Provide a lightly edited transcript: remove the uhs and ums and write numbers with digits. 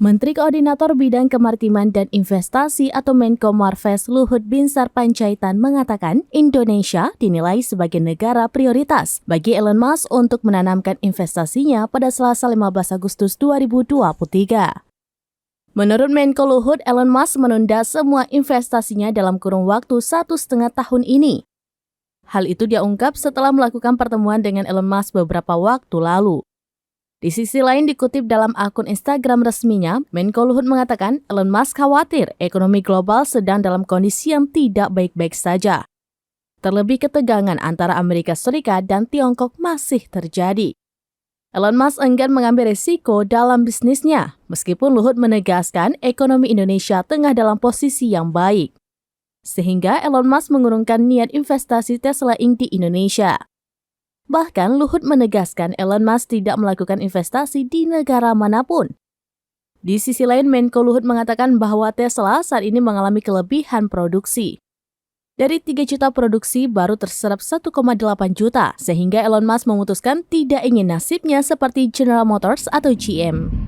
Menteri Koordinator Bidang Kemaritiman dan Investasi atau Menko Marves Luhut Binsar Panjaitan mengatakan Indonesia dinilai sebagai negara prioritas bagi Elon Musk untuk menanamkan investasinya pada Selasa 15 Agustus 2023. Menurut Menko Luhut, Elon Musk menunda semua investasinya dalam kurun waktu 1,5 tahun ini. Hal itu dia ungkap setelah melakukan pertemuan dengan Elon Musk beberapa waktu lalu. Di sisi lain, dikutip dalam akun Instagram resminya, Menko Luhut mengatakan Elon Musk khawatir ekonomi global sedang dalam kondisi yang tidak baik-baik saja. Terlebih ketegangan antara Amerika Serikat dan Tiongkok masih terjadi. Elon Musk enggan mengambil risiko dalam bisnisnya, meskipun Luhut menegaskan ekonomi Indonesia tengah dalam posisi yang baik. Sehingga Elon Musk mengurungkan niat investasi Tesla Inc. di Indonesia. Bahkan Luhut menegaskan Elon Musk tidak melakukan investasi di negara manapun. Di sisi lain, Menko Luhut mengatakan bahwa Tesla saat ini mengalami kelebihan produksi. Dari 3 juta produksi baru terserap 1,8 juta, sehingga Elon Musk memutuskan tidak ingin nasibnya seperti General Motors atau GM.